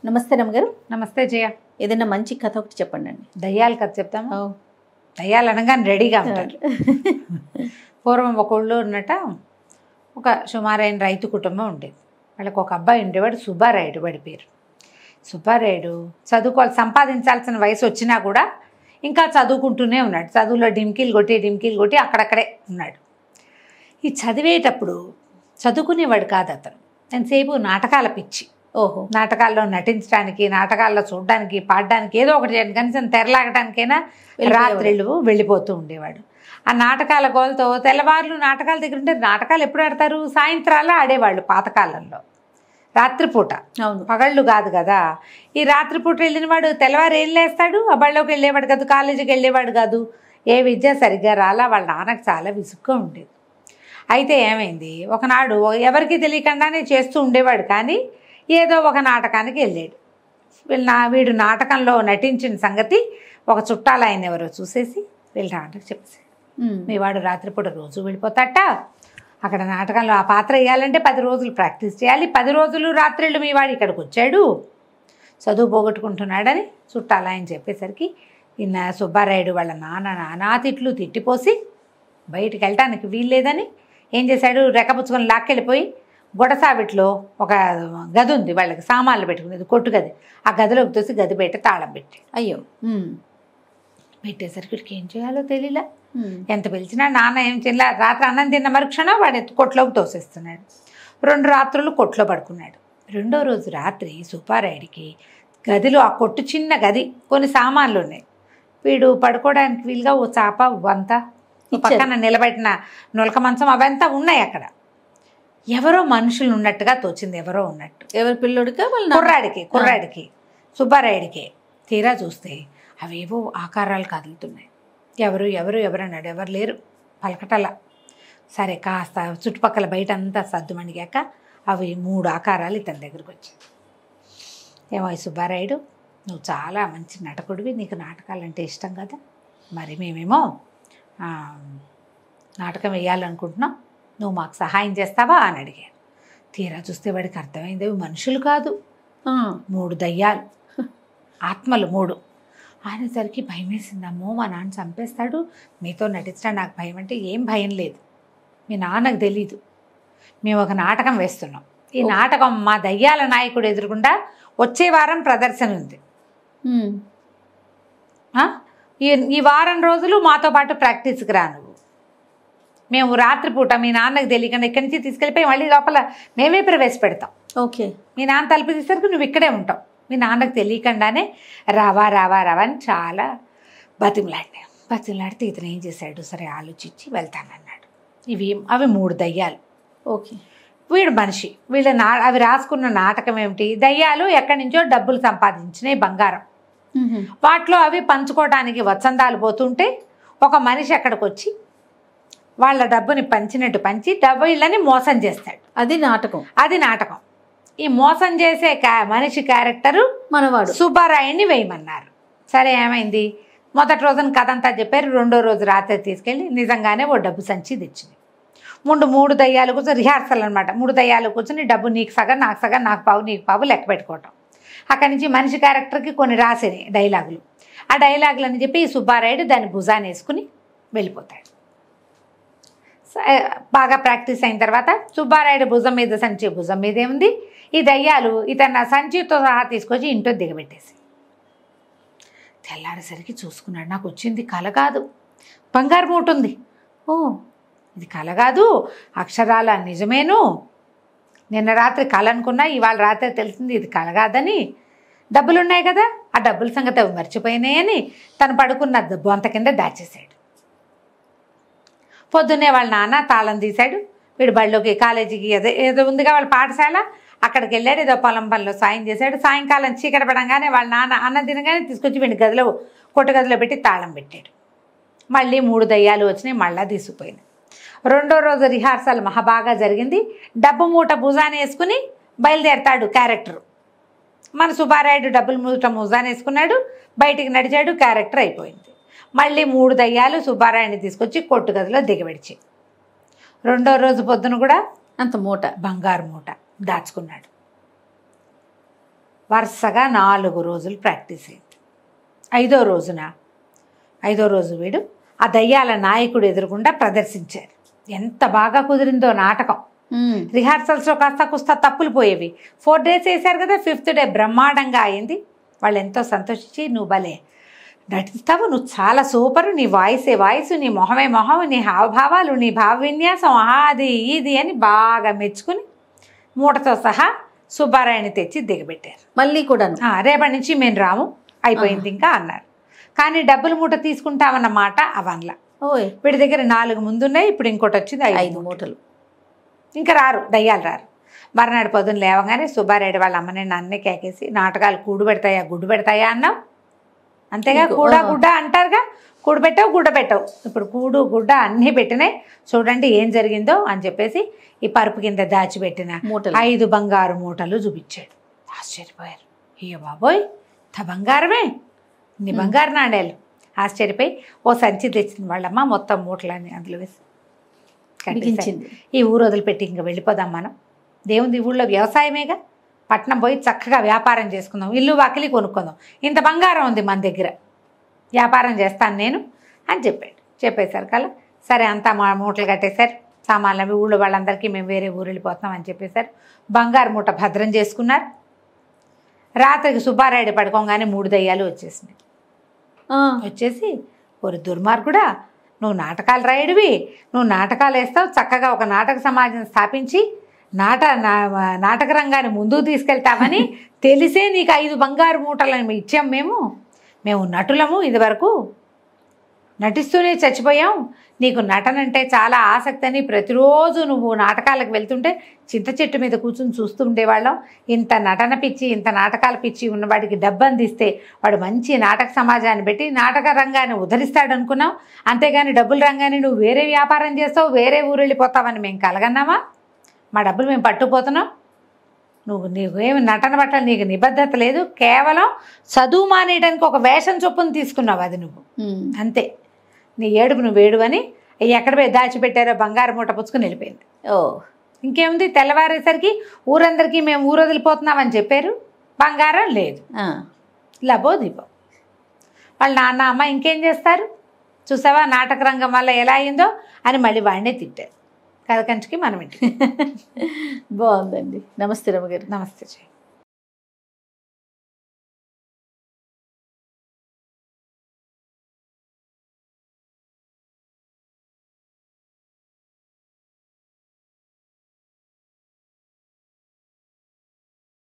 నమస్తే రమ్మగారు. నమస్తే జయ. ఏదైనా మంచి కథ ఒకటి చెప్పండి అండి. దయ్యాల కథ చెప్తాము. దయ్యాలు అనగానే రెడీగా ఉంటారు. పూర్వం ఒక ఊళ్ళో ఉన్నట ఒక సుమారైన రైతు కుటుంబం ఉండేది. వాళ్ళకి ఒక అబ్బాయి ఉండేవాడు, సుబ్బారాయుడు వాడి పేరు. సుబ్బారాయుడు చదువుకోవాలి, సంపాదించాల్సిన వయసు వచ్చినా కూడా ఇంకా చదువుకుంటూనే ఉన్నాడు. చదువులో డిమ్కీలు కొట్టి అక్కడక్కడే ఉన్నాడు. ఈ చదివేటప్పుడు చదువుకునేవాడు కాదు అతను. ఎంతసేపు నాటకాల పిచ్చి. ఓహో. నాటకాల్లో నటించడానికి, నాటకాల్లో చూడడానికి, పాడడానికి, ఏదో ఒకటి చేయడానికి, కనీసం తెరలాగడానికైనా రాత్రిళ్ళు వెళ్ళిపోతూ ఉండేవాడు. ఆ నాటకాల గోలతో తెల్లవారులు నాటకాల దగ్గర ఉంటే నాటకాలు ఎప్పుడు ఆడతారు? సాయంత్రాల్లో ఆడేవాళ్ళు పాతకాలంలో, రాత్రిపూట. అవును, పగళ్ళు కాదు కదా. ఈ రాత్రిపూట వెళ్ళిన వాడు తెల్లవారు ఏం లేస్తాడు? ఆ బళ్ళోకి వెళ్ళేవాడు కాదు, కాలేజీకి వెళ్ళేవాడు కాదు. ఏ విద్య సరిగ్గా రాలా. వాళ్ళ నాన్నకు చాలా విసుగ్గా ఉండేది. అయితే ఏమైంది, ఒకనాడు ఎవరికి తెలియకుండానే చేస్తూ ఉండేవాడు, కానీ ఏదో ఒక నాటకానికి వెళ్ళాడు. వీడు నాటకంలో నటించిన సంగతి ఒక చుట్టాలు ఆయన ఎవరో చూసేసి వీళ్ళ నాటకం చెప్పేసి, మీ వాడు రాత్రిపూట రోజు వెళ్ళిపోతాట, అక్కడ నాటకంలో ఆ పాత్ర వేయాలంటే 10 రోజులు ప్రాక్టీస్ చేయాలి, 10 రోజులు రాత్రిళ్ళు మీ వాడు ఇక్కడికి వచ్చాడు, చదువు పోగొట్టుకుంటున్నాడని చుట్టాలు ఆయన చెప్పేసరికి ఈయన సుబ్బారాయుడు వాళ్ళ నానా తిట్లు తిట్టిపోసి బయటికి వెళ్ళటానికి వీల్లేదని ఏం చేశాడు, రెక్కపుచ్చుకొని లాక్కెళ్ళిపోయి గొడసావిట్లో ఒక గది ఉంది వాళ్ళకి, సామాన్లు పెట్టుకునేది, కొట్టు గది. ఆ గదిలోకి తోసి గది బయట తాళం పెట్టి, అయ్యో, పెట్టేసరికి వీడికి ఏం చేయాలో తెలియలే. ఎంత పిలిచినా నాన్న ఏం చేయలే. రాత్రి అన్నం తిన్న మరుక్షణం వాడు కొట్లోకి తోసేస్తున్నాడు. 2 రాత్రులు కొట్లో పడుకున్నాడు. 2వ రోజు రాత్రి సుబ్బారాయుడికి గదిలో, ఆ కొట్టు చిన్న గది, కొన్ని సామాన్లు ఉన్నాయి. వీడు పడుకోవడానికి వీలుగా ఓ చాప, వంత, పక్కన నిలబెట్టిన నులక మంచం, అవంతా ఉన్నాయి అక్కడ. ఎవరో మనుషులు ఉన్నట్టుగా తోచింది, ఎవరో ఉన్నట్టు. ఎవరి పిల్లోడికా? వాళ్ళ కుర్రాడికి సుబ్బారాయుడికి. తీరా చూస్తే అవేవో ఆకారాలు కదులుతున్నాయి. ఎవరు అన్నాడు. ఎవరు లేరు, పలకటలా. సరే, కాస్త చుట్టుపక్కల బయట అంతా సద్దుమణిగాక అవి 3 ఆకారాలు ఇతని దగ్గరికి వచ్చాయి. ఏమో సుబ్బారాయుడు, నువ్వు చాలా మంచి నటకుడివి, నీకు నాటకాలంటే ఇష్టం కదా, మరి మేమేమో నాటకం వేయాలనుకుంటున్నాం, నువ్వు మాకు సహాయం చేస్తావా అని అడిగాడు. తీరా చూస్తే వాడికి అర్థమైంది, అవి మనుషులు కాదు, 3 దయ్యాలు, ఆత్మలు 3. అనేసరికి భయం వేసిందమ్మో, మా నాన్న చంపేస్తాడు, మీతో నటించడం నాకు భయం. అంటే ఏం భయం లేదు, మీ నాన్నకు తెలీదు, మేము ఒక నాటకం వేస్తున్నాం. ఈ నాటకం మా దయ్యాల నాయకుడు ఎదురుగుండా వచ్చే వారం ప్రదర్శన ఉంది. ఈ వారం రోజులు మాతో పాటు ప్రాక్టీస్కి రా నువ్వు. మేము రాత్రిపూట మీ నాన్నకు తెలియకుండా ఇక్కడి నుంచి తీసుకెళ్ళిపోయి మళ్ళీ లోపల మేమే ప్రవేశపెడతాం. ఓకే. మీ నాన్న తలుపు తీసేసరికి నువ్వు ఇక్కడే ఉంటావు, మీ నాన్నకు తెలియకుండానే రావా అని చాలా బతిమలాడితే ఇతను ఏం చేశాడు, సరే ఆలోచించి వెళ్తానన్నాడు. అవి 3 దయ్యాలు. ఓకే. వీడు మనిషి. అవి రాసుకున్న నాటకం ఏమిటి, దయ్యాలు ఎక్కడి నుంచో డబ్బులు సంపాదించినాయి, బంగారం. వాటిలో అవి పంచుకోవడానికి వత్సందాలు పోతుంటే ఒక మనిషి అక్కడికి వచ్చి వాళ్ళ డబ్బుని పంచినట్టు పంచి వీళ్ళని మోసం చేస్తాడు. అది నాటకం. ఈ మోసం చేసే మనిషి క్యారెక్టరు మనవాడు సుబ్బారాయుడిని వేయమన్నారు. సరే, ఏమైంది, మొదటి రోజున కథ అంతా చెప్పారు. 2వ రోజు రాత్రి తీసుకెళ్ళి నిజంగానే ఓ డబ్బు సంచి తెచ్చింది. 3 దయ్యాలు కూర్చొని రిహార్సల్ అనమాట. 3 దయ్యాలు కూర్చొని డబ్బు నీకు సగం, నాకు సగం, నాకు పావు, నీకు పావు లెక్క పెట్టుకోవటం. అక్కడి నుంచి మనిషి క్యారెక్టర్కి కొన్ని రాసినాయి డైలాగులు. ఆ డైలాగులని చెప్పి ఈ సుబ్బారాయుడు దాన్ని భుజాన్ని వేసుకుని వెళ్ళిపోతాడు. బాగా ప్రాక్టీస్ అయిన తర్వాత సుబ్బారాయుడు భుజం మీదే ఉంది. ఈ దయ్యాలు ఇతను సంచితో సహా తీసుకొచ్చి ఇంట్లో దిగబెట్టేసి తెల్లారేసరికి చూసుకున్నాడు, నాకు వచ్చింది కల కాదు, బంగారు మూట ఉంది. ఓ, ఇది కల కాదు, అక్షరాల నిజమేను. నిన్న రాత్రి కల అనుకున్నా, ఇవాళ రాత్రి తెలిసింది ఇది కల కాదని. డబ్బులు ఉన్నాయి కదా, ఆ డబ్బుల సంగతి అవి మర్చిపోయినాయని తను పడుకున్న బొంత కింద దాచేశాడు. పొద్దున్నే వాళ్ళ నాన్న తాళం తీశాడు. వీడు బళ్ళోకి, కాలేజీకి, ఏదో ఉందిగా వాళ్ళ పాఠశాల, అక్కడికి వెళ్ళాడు. ఏదో పొలం పనిలో సాయం చేశాడు. సాయంకాలం చీకటి పడంగానే వాళ్ళ నాన్న అన్నం తినగానే తీసుకొచ్చి వీడి కొట్టు గదిలో పెట్టి తాళం పెట్టాడు. మళ్ళీ 3 దయ్యాలు వచ్చినాయి, మళ్ళా తీసుకుపోయింది. 2వ రోజు రిహార్సల్ మహాబాగా జరిగింది. డబ్బు మూట భుజాన్ని వేసుకుని బయలుదేరతాడు క్యారెక్టర్. మన సుబ్బారాయుడు డబ్బులు మూట భుజాన్ని వేసుకున్నాడు, బయటికి నడిచాడు, క్యారెక్టర్ అయిపోయింది. మళ్ళీ 3 దయ్యాలు సుబ్బారాయుడిని తీసుకొచ్చి కొట్టు గదిలో దిగబెడిచి 2వ రోజు పొద్దున కూడా అంత బంగారు మూట దాచుకున్నాడు. వరుసగా 4 రోజులు ప్రాక్టీస్ అయింది. ఐదో రోజు వీడు ఆ దయ్యాల నాయకుడు ఎదురుగుండా ప్రదర్శించారు. ఎంత బాగా కుదిరిందో నాటకం. రిహార్సల్స్లో కాస్త కుస్తా తప్పులు పోయేవి. 4 days వేశారు కదా, 5th day బ్రహ్మాండంగా అయింది. వాళ్ళు ఎంతో సంతోషించి, నువ్వు భలే నటిస్తావు, నువ్వు చాలా సూపరు, నీ వాయిస్, నీ మొహమే మొహం, నీ హావభావాలు, నీ భావ విన్యాసం అది ఇది అని బాగా మెచ్చుకుని మూటతో సహా సుబ్బారాయుని తెచ్చి దిగబెట్టారు. మళ్ళీ కూడా రేపటి నుంచి మేము రాము, అయిపోయింది ఇంకా అన్నారు. కానీ డబ్బుల మూట తీసుకుంటామన్న మాట అవన్లా. ఓయ్, వీడి దగ్గర 4 ముందున్నాయి, ఇప్పుడు ఇంకోటి వచ్చింది 5 మూటలు. ఇంకా రారు, దయ్యాలు రారు. మర్నాడు పొద్దున్న లేవగానే సుబ్బారాయుడు వాళ్ళ అమ్మని నన్నే కేకేసి, నాటకాలు కూడు పెడతాయా గుడ్డు పెడతాయా అన్నావు, అంతేగా గుడ్డ అంటారుగా, కూడు పెట్టావు గుడ్డ పెట్టావు, ఇప్పుడు కూడు గుడ్డ అన్నీ పెట్టినాయి, చూడండి ఏం జరిగిందో అని చెప్పేసి ఈ పరుపు కింద దాచిపెట్టిన 5 బంగారు మూటలు చూపించాడు. ఆశ్చర్యపోయారు. అయ్యో బాబోయ్, బంగారమే, నీ బంగారు నాణేలు. ఆశ్చర్యపోయి ఓ సంచి తెచ్చింది వాళ్ళమ్మ, మొత్తం మూటలని అందులో వేసి కట్టించింది. ఈ ఊరు వదిలిపెట్టి ఇంకా వెళ్ళిపోదాం మనం, దేవుంది ఊళ్ళో వ్యవసాయమేగా, పట్నం పోయి చక్కగా వ్యాపారం చేసుకుందాం, ఇల్లు వాకిలి కొనుక్కుందాం, ఇంత బంగారం ఉంది మన దగ్గర, వ్యాపారం చేస్తాను నేను అని చెప్పేశారు కల్లా. సరే అంతా మా మూటలు కట్టేశారు, సామాన్లు అవి ఊళ్ళో వాళ్ళందరికీ మేము వేరే ఊరు వెళ్ళిపోతున్నాం అని చెప్పేశారు. బంగారు మూట భద్రం చేసుకున్నారు. రాత్రికి సుబ్బారాయుడు పడుకోగానే 3 దయ్యాలు వచ్చేసి, ఒక దుర్మార్గుడా, నువ్వు నాటకాలు రాయడివి, నువ్వు నాటకాలు వేస్తావు, చక్కగా ఒక నాటక సమాజం స్థాపించి నాటక రంగాన్ని ముందుకు తీసుకెళ్తామని తెలిసే నీకు 5 బంగారు మూటలను ఇచ్చాం. మేము నటులము, ఇదివరకు నటిస్తూనే చచ్చిపోయాం, నీకు నటన అంటే చాలా ఆసక్తి అని ప్రతిరోజు నువ్వు నాటకాలకు వెళ్తుంటే చింత చెట్టు మీద కూర్చుని చూస్తూ ఉండేవాళ్ళం. ఇంత నటన పిచ్చి, ఇంత నాటకాల పిచ్చి ఉన్నవాడికి డబ్బు అందిస్తే వాడు మంచి నాటక సమాజాన్ని పెట్టి నాటక రంగాన్ని ఉద్ధరిస్తాడు అనుకున్నాం, అంతేగాని డబ్బుల రంగాన్ని నువ్వు వేరే వ్యాపారం చేస్తావు, వేరే ఊరు వెళ్ళిపోతావని మేము కలగన్నామా? మా డబ్బులు మేము పట్టుకుపోతున్నాం, నీకు ఏమి నటన పట్ల నీకు నిబద్ధత లేదు, కేవలం చదువు మానేయడానికి ఒక వేషం చొప్పున తీసుకున్నావు అది నువ్వు, అంతే. నీ ఏడుపు నువ్వు వేడు అని ఎక్కడ పోయి దాచిపెట్టారో బంగారు మూట పుచ్చుకుని వెళ్ళిపోయింది. ఇంకేముంది, తెల్లవారేసరికి ఊరందరికీ మేము ఊరు వదిలిపోతున్నామని చెప్పారు, బంగారం లేదు, లబో దీపో. వాళ్ళ నాన్న అమ్మ ఇంకేం చేస్తారు, చూసావా నాటక రంగం వల్ల ఎలా అయిందో అని మళ్ళీ వాడినే తిట్టారు. కథ కంచికి మనం ఇంటికి. బాగుందండి. నమస్తే రమగారు. నమస్తే.